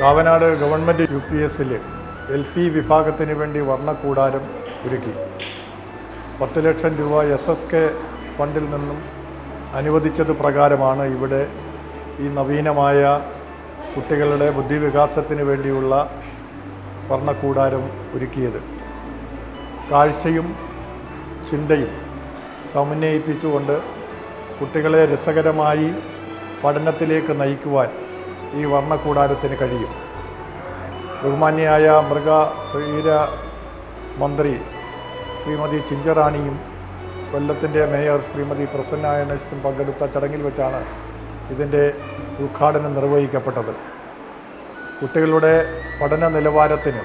Kavanad government UPSൽ LP വിഭാഗത്തിന് വേണ്ടി വർണ്ണക്കൂടാരം ഒരുക്കി. 10 ലക്ഷം രൂപ SSK ഫണ്ടിൽ നിന്നും അനുവദിച്ചത് പ്രകാരമാണ് ഇവിടെ ഈ നവീനമായ കുട്ടികളുടെ ബുദ്ധിവികാസത്തിന് വേണ്ടിയുള്ള വർണ്ണക്കൂടാരം ഒരുക്കിയത്. കാഴ്ചയും ചിന്തയും സമന്വയിപ്പിച്ചുകൊണ്ട് കുട്ടികളെ രസകരമായി പഠനത്തിലേക്ക് നയിക്കുവാൻ ഈ വർണ്ണക്കൂടാരത്തിന് കഴിയും. ബഹുമാന്യയായ മൃഗശരീര മന്ത്രി ശ്രീമതി ചിഞ്ചറാണിയും കൊല്ലത്തിൻ്റെ മേയർ ശ്രീമതി പ്രസന്ന എണസ്റ്റും പങ്കെടുത്ത ചടങ്ങിൽ വെച്ചാണ് ഇതിൻ്റെ ഉദ്ഘാടനം നിർവഹിക്കപ്പെട്ടത്. കുട്ടികളുടെ പഠന നിലവാരത്തിന്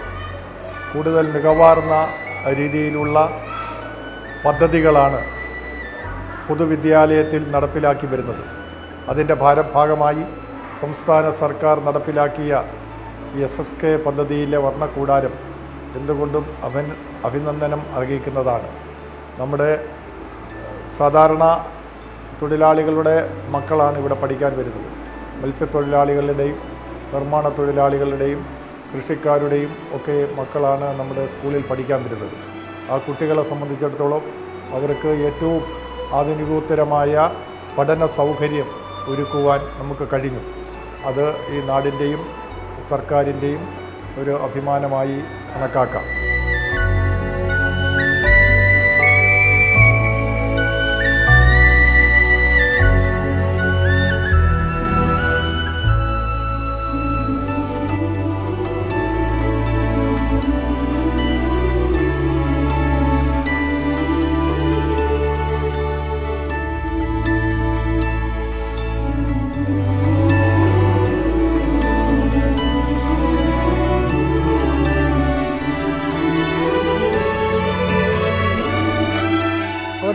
കൂടുതൽ മികവാർന്ന രീതിയിലുള്ള പദ്ധതികളാണ് പൊതുവിദ്യാലയത്തിൽ നടപ്പിലാക്കി വരുന്നത്. അതിൻ്റെ ഭാഗമായി സംസ്ഥാന സർക്കാർ നടപ്പിലാക്കിയ ഈ SSK പദ്ധതിയിലെ വർണ്ണക്കൂടാരം എന്തുകൊണ്ടും അഭിനന്ദനം അർഹിക്കുന്നതാണ്. നമ്മുടെ സാധാരണ തൊഴിലാളികളുടെ മക്കളാണ് ഇവിടെ പഠിക്കാൻ വരുന്നത്. മത്സ്യത്തൊഴിലാളികളുടെയും നിർമ്മാണ തൊഴിലാളികളുടെയും കൃഷിക്കാരുടെയും ഒക്കെ മക്കളാണ് നമ്മുടെ സ്കൂളിൽ പഠിക്കാൻ വരുന്നത്. ആ കുട്ടികളെ സംബന്ധിച്ചിടത്തോളം അവർക്ക് ഏറ്റവും ആധുനികോത്തരമായ പഠന സൗകര്യം ഒരുക്കുവാൻ നമുക്ക് കഴിഞ്ഞു. അത് ഈ നാടിൻ്റെയും സർക്കാരിൻ്റെയും ഒരു അഭിമാനമായി കണക്കാക്കാം.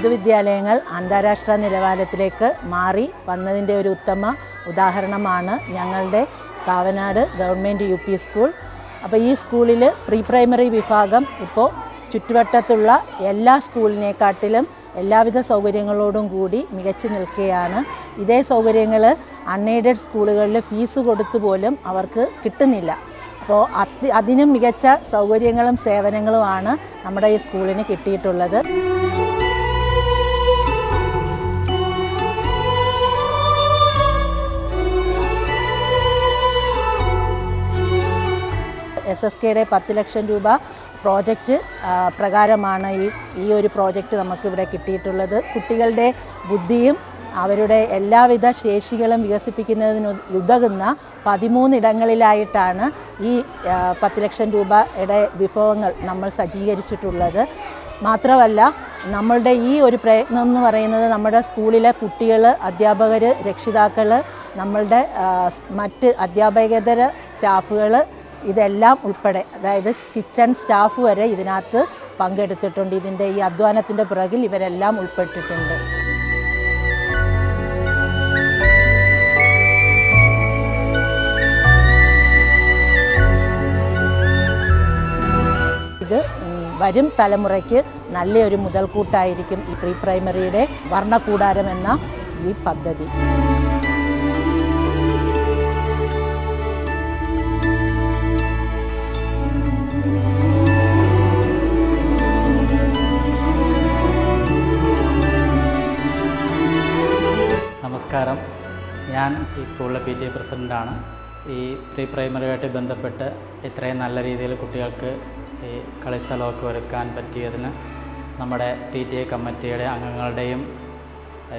പൊതുവിദ്യാലയങ്ങൾ അന്താരാഷ്ട്ര നിലവാരത്തിലേക്ക് മാറി വന്നതിൻ്റെ ഒരു ഉത്തമ ഉദാഹരണമാണ് ഞങ്ങളുടെ കാവനാട് ഗവൺമെൻറ് UP സ്കൂൾ. അപ്പോൾ ഈ സ്കൂളിൽ പ്രീ പ്രൈമറി വിഭാഗം ഇപ്പോൾ ചുറ്റുവട്ടത്തുള്ള എല്ലാ സ്കൂളിനെക്കാട്ടിലും എല്ലാവിധ സൗകര്യങ്ങളോടും കൂടി മികച്ചു നിൽക്കുകയാണ്. ഇതേ സൗകര്യങ്ങൾ അൺഎയ്ഡഡ് സ്കൂളുകളിൽ ഫീസ് കൊടുത്തു പോലും അവർക്ക് കിട്ടുന്നില്ല. അപ്പോൾ അതിനും മികച്ച സൗകര്യങ്ങളും സേവനങ്ങളുമാണ് നമ്മുടെ ഈ സ്കൂളിന് കിട്ടിയിട്ടുള്ളത്. SSKയുടെ 10 ലക്ഷം രൂപ പ്രോജക്റ്റ് പ്രകാരമാണ് ഈ ഒരു പ്രോജക്റ്റ് നമുക്കിവിടെ കിട്ടിയിട്ടുള്ളത്. കുട്ടികളുടെ ബുദ്ധിയും അവരുടെ എല്ലാവിധ ശേഷികളും വികസിപ്പിക്കുന്നതിന് ഉതകുന്ന 13 ഇടങ്ങളിലായിട്ടാണ് ഈ 10 ലക്ഷം രൂപയുടെ വിഭവങ്ങൾ നമ്മൾ സജ്ജീകരിച്ചിട്ടുള്ളത്. മാത്രമല്ല നമ്മളുടെ ഈ ഒരു പ്രയത്നം എന്ന് പറയുന്നത് നമ്മുടെ സ്കൂളിലെ കുട്ടികൾ, അധ്യാപകർ, രക്ഷിതാക്കൾ, നമ്മളുടെ മറ്റ് അധ്യാപകേതര സ്റ്റാഫുകൾ ഇതെല്ലാം ഉൾപ്പെടെ, അതായത് കിച്ചൺ സ്റ്റാഫ് വരെ ഇതിനകത്ത് പങ്കെടുത്തിട്ടുണ്ട്. ഇതിൻ്റെ ഈ അധ്വാനത്തിൻ്റെ പിറകിൽ ഇവരെല്ലാം ഉൾപ്പെട്ടിട്ടുണ്ട്. ഇത് വരും തലമുറയ്ക്ക് നല്ലൊരു മുതൽക്കൂട്ടായിരിക്കും ഈ പ്രീ പ്രൈമറിയുടെ വർണ്ണക്കൂടാരം എന്ന ഈ പദ്ധതി. നമസ്കാരം, ഞാൻ ഈ സ്കൂളിലെ PTA പ്രസിഡൻ്റാണ്. ഈ പ്രീ പ്രൈമറിയായിട്ട് ബന്ധപ്പെട്ട് ഇത്രയും നല്ല രീതിയിൽ കുട്ടികൾക്ക് ഈ കളിസ്ഥലമൊക്കെ ഒരുക്കാൻ പറ്റിയതിന് നമ്മുടെ PTA കമ്മിറ്റിയുടെ അംഗങ്ങളുടെയും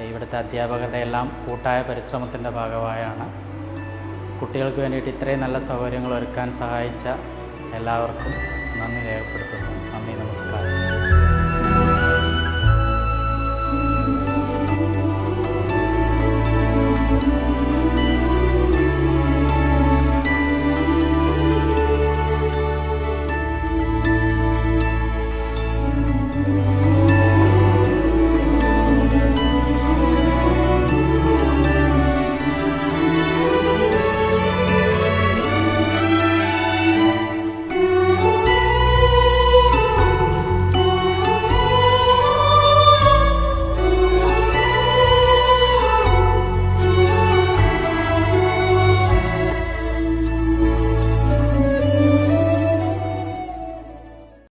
ഇവിടുത്തെ അധ്യാപകരുടെ എല്ലാം കൂട്ടായ പരിശ്രമത്തിൻ്റെ ഭാഗമായാണ്. കുട്ടികൾക്ക് വേണ്ടിയിട്ട് ഇത്രയും നല്ല സൗകര്യങ്ങൾ ഒരുക്കാൻ സഹായിച്ച എല്ലാവർക്കും നന്ദി രേഖപ്പെടുത്തുന്നു.